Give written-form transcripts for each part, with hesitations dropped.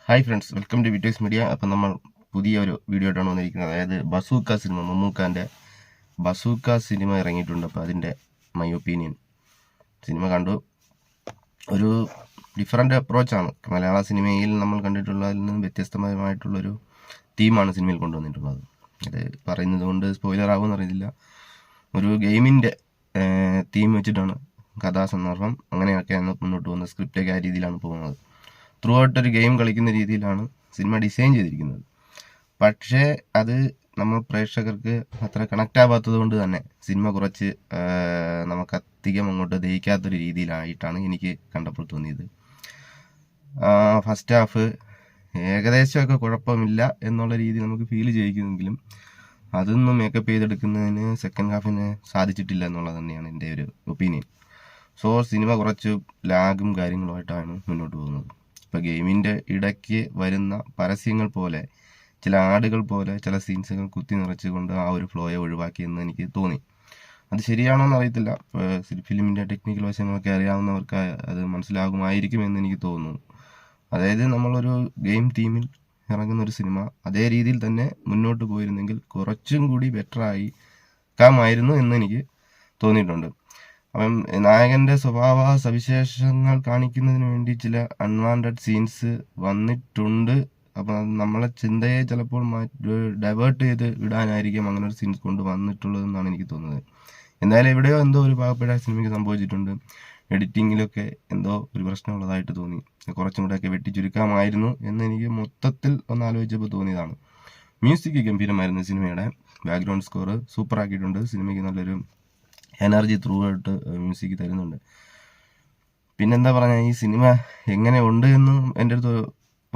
Hi friends, welcome to വിറ്റേഴ്സ് media. അപ്പം നമ്മൾ പുതിയൊരു വീഡിയോ ആയിട്ടാണ് വന്നിരിക്കുന്നത്. അതായത് ബസൂക്ക സിനിമ, മമ്മൂക്കാൻ്റെ ബസൂക്ക സിനിമ ഇറങ്ങിയിട്ടുണ്ട്. അപ്പോൾ അതിൻ്റെ മൈ ഒപ്പീനിയൻ സിനിമ കണ്ടു. ഒരു ഡിഫറൻറ്റ് അപ്രോച്ചാണ്. മലയാള സിനിമയിൽ നമ്മൾ കണ്ടിട്ടുള്ളതിൽ നിന്നും വ്യത്യസ്തമായിട്ടുള്ളൊരു തീമാണ് സിനിമയിൽ കൊണ്ടുവന്നിട്ടുള്ളത്. അത് പറയുന്നത് കൊണ്ട് സ്പോയിലർ ആകുമെന്ന് അറിയില്ല. ഒരു ഗെയിമിൻ്റെ തീം വെച്ചിട്ടാണ് കഥാസന്ദർഭം അങ്ങനെയൊക്കെയാണ് മുന്നോട്ട് പോകുന്നത്. സ്ക്രിപ്റ്റൊക്കെ ആ രീതിയിലാണ് പോകുന്നത്. ത്രൂ ഔട്ട് ഒരു ഗെയിം കളിക്കുന്ന രീതിയിലാണ് സിനിമ ഡിസൈൻ ചെയ്തിരിക്കുന്നത്. പക്ഷേ അത് നമ്മൾ പ്രേക്ഷകർക്ക് അത്ര കണക്റ്റ് ആവാത്തത് കൊണ്ട് തന്നെ സിനിമ കുറച്ച് നമുക്ക് അധികം അങ്ങോട്ട് ദഹിക്കാത്തൊരു രീതിയിലായിട്ടാണ് എനിക്ക് കണ്ടപ്പോൾ തോന്നിയത്. ഫസ്റ്റ് ഹാഫ് ഏകദേശമൊക്കെ കുഴപ്പമില്ല എന്നുള്ള രീതി നമുക്ക് ഫീൽ ചെയ്യിക്കുമെങ്കിലും അതൊന്നും മേക്കപ്പ് ചെയ്തെടുക്കുന്നതിന് സെക്കൻഡ് ഹാഫിന് സാധിച്ചിട്ടില്ല എന്നുള്ളത് തന്നെയാണ് എൻ്റെ ഒരു ഒപ്പീനിയൻ. സോ സിനിമ കുറച്ച് ലാഗും കാര്യങ്ങളുമായിട്ടാണ് മുന്നോട്ട് പോകുന്നത്. ഇപ്പോൾ ഗെയിമിൻ്റെ ഇടയ്ക്ക് വരുന്ന പരസ്യങ്ങൾ പോലെ, ചില ആടുകൾ പോലെ ചില സീൻസുകൾ കുത്തി നിറച്ചുകൊണ്ട് ആ ഒരു ഫ്ലോയെ ഒഴിവാക്കിയെന്ന് എനിക്ക് തോന്നി. അത് ശരിയാണോ എന്ന് അറിയത്തില്ല. ഫിലിമിൻ്റെ ടെക്നിക്കൽ വശങ്ങളൊക്കെ അറിയാവുന്നവർക്ക് അത് മനസ്സിലാകുമായിരിക്കുമെന്ന് എനിക്ക് തോന്നുന്നു. അതായത് നമ്മളൊരു ഗെയിം തീമിൽ ഇറങ്ങുന്ന ഒരു സിനിമ അതേ രീതിയിൽ തന്നെ മുന്നോട്ട് പോയിരുന്നെങ്കിൽ കുറച്ചും കൂടി ബെറ്ററായിരിക്കാമായിരുന്നു എന്ന് എനിക്ക് തോന്നിയിട്ടുണ്ട്. അപ്പം നായകൻ്റെ സ്വഭാവ സവിശേഷങ്ങൾ കാണിക്കുന്നതിന് വേണ്ടി ചില അൺവാണ്ടഡ് സീൻസ് വന്നിട്ടുണ്ട്. അപ്പം നമ്മളെ ചിന്തയെ ചിലപ്പോൾ ഡൈവേർട്ട് ചെയ്ത് വിടാനായിരിക്കും അങ്ങനെ ഒരു സീൻസ് കൊണ്ട് വന്നിട്ടുള്ളതെന്നാണ് എനിക്ക് തോന്നുന്നത്. എന്തായാലും എവിടെയോ എന്തോ ഒരു പാവപ്പെട്ട സിനിമയ്ക്ക് സംഭവിച്ചിട്ടുണ്ട്. എഡിറ്റിങ്ങിലൊക്കെ എന്തോ ഒരു പ്രശ്നമുള്ളതായിട്ട് തോന്നി. കുറച്ചും കൂടെയൊക്കെ വെട്ടിച്ചുരുക്കാമായിരുന്നു എന്ന് എനിക്ക് മൊത്തത്തിൽ ഒന്ന് ആലോചിച്ചപ്പോൾ തോന്നിയതാണ്. മ്യൂസിക് ഗംഭീരമായിരുന്നു. സിനിമയുടെ ബാക്ക്ഗ്രൗണ്ട് സ്കോർ സൂപ്പർ ആക്കിയിട്ടുണ്ട്. സിനിമയ്ക്ക് നല്ലൊരു എനർജി ത്രൂ ഔട്ട് മ്യൂസിക് തരുന്നുണ്ട്. പിന്നെന്താ പറഞ്ഞാൽ, ഈ സിനിമ എങ്ങനെ ഉണ്ട് എന്ന് എൻ്റെ അടുത്ത്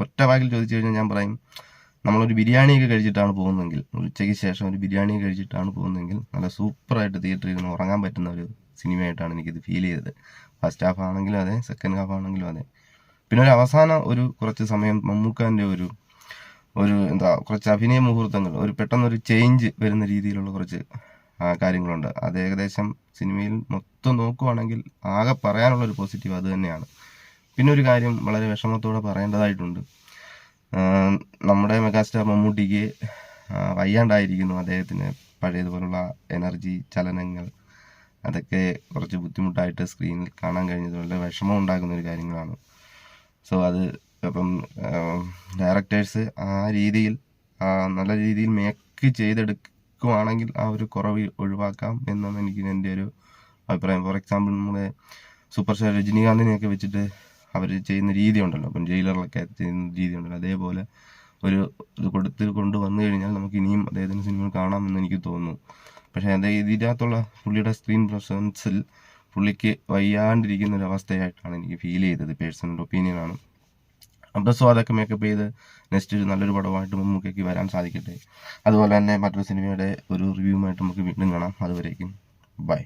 ഒറ്റ വാക്കിൽ ചോദിച്ചു കഴിഞ്ഞാൽ ഞാൻ പറയും, നമ്മളൊരു ബിരിയാണിയൊക്കെ കഴിച്ചിട്ടാണ് പോകുന്നതെങ്കിൽ, ഉച്ചയ്ക്ക് ശേഷം ഒരു ബിരിയാണി കഴിച്ചിട്ടാണ് പോകുന്നതെങ്കിൽ നല്ല സൂപ്പറായിട്ട് തിയേറ്ററിൽ നിന്ന് ഉറങ്ങാൻ പറ്റുന്ന ഒരു സിനിമയായിട്ടാണ് എനിക്കിത് ഫീൽ ചെയ്തത്. ഫസ്റ്റ് ഹാഫ് ആണെങ്കിലും അതെ, സെക്കൻഡ് ഹാഫ് ആണെങ്കിലും അതെ. പിന്നെ ഒരു അവസാനം കുറച്ച് സമയം മമ്മൂക്കാൻ്റെ ഒരു കുറച്ച് അഭിനയ മുഹൂർത്തങ്ങൾ, പെട്ടെന്നൊരു ചേഞ്ച് വരുന്ന രീതിയിലുള്ള കുറച്ച് കാര്യങ്ങളുണ്ട്. അത് ഏകദേശം സിനിമയിൽ മൊത്തം നോക്കുവാണെങ്കിൽ ആകെ പറയാനുള്ളൊരു പോസിറ്റീവ് അത് തന്നെയാണ്. പിന്നെ ഒരു കാര്യം വളരെ വിഷമത്തോടെ പറയേണ്ടതായിട്ടുണ്ട്. നമ്മുടെ മെഗാസ്റ്റാർ മമ്മൂട്ടിക്ക് വയ്യാണ്ടായിരിക്കുന്നു. അദ്ദേഹത്തിന് പഴയതുപോലുള്ള എനർജി, ചലനങ്ങൾ അതൊക്കെ കുറച്ച് ബുദ്ധിമുട്ടായിട്ട് സ്ക്രീനിൽ കാണാൻ കഴിഞ്ഞത് വളരെ വിഷമം ഉണ്ടാക്കുന്ന ഒരു കാര്യങ്ങളാണ്. സോ അത് ഇപ്പം ഡയറക്ടേഴ്സ് ആ രീതിയിൽ നല്ല രീതിയിൽ മേക്ക് ചെയ്തെടുക്കുവാണെങ്കിൽ ആ ഒരു കുറവ് ഒഴിവാക്കാം എന്നാണ് എനിക്ക് എൻ്റെ ഒരു അഭിപ്രായം. ഫോർ എക്സാമ്പിൾ, നമ്മുടെ സൂപ്പർ സ്റ്റാർ രജനീകാന്തിനെയൊക്കെ വെച്ചിട്ട് അവർ ചെയ്യുന്ന രീതി ഉണ്ടല്ലോ, അപ്പം ജയിലറിലൊക്കെ ചെയ്യുന്ന രീതി ഉണ്ടല്ലോ, അതേപോലെ ഇത് കൊണ്ടുവന്നു കഴിഞ്ഞാൽ നമുക്ക് ഇനിയും അദ്ദേഹത്തിൻ്റെ സിനിമകൾ കാണാമെന്ന് എനിക്ക് തോന്നുന്നു. പക്ഷേ ഇതിനകത്തുള്ള പുള്ളിയുടെ സ്ക്രീൻ പ്രസൻസിൽ പുള്ളിക്ക് വയ്യാണ്ടിരിക്കുന്ന ഒരു അവസ്ഥയായിട്ടാണ് എനിക്ക് ഫീൽ ചെയ്തത്. പേഴ്സണൽ ഒപ്പീനിയനാണ്. അപ്പോൾ സോ അതൊക്കെ മേക്കപ്പ് ചെയ്ത് നെക്സ്റ്റ് ഒരു നല്ലൊരു പടമായിട്ട് മമ്മൂക്കയ്ക്ക് വരാൻ സാധിക്കട്ടെ. അതുപോലെ തന്നെ മറ്റൊരു സിനിമയുടെ ഒരു റിവ്യൂമായിട്ട് നമുക്ക് വീണ്ടും കാണാം. അതുവരേക്കും ബൈ.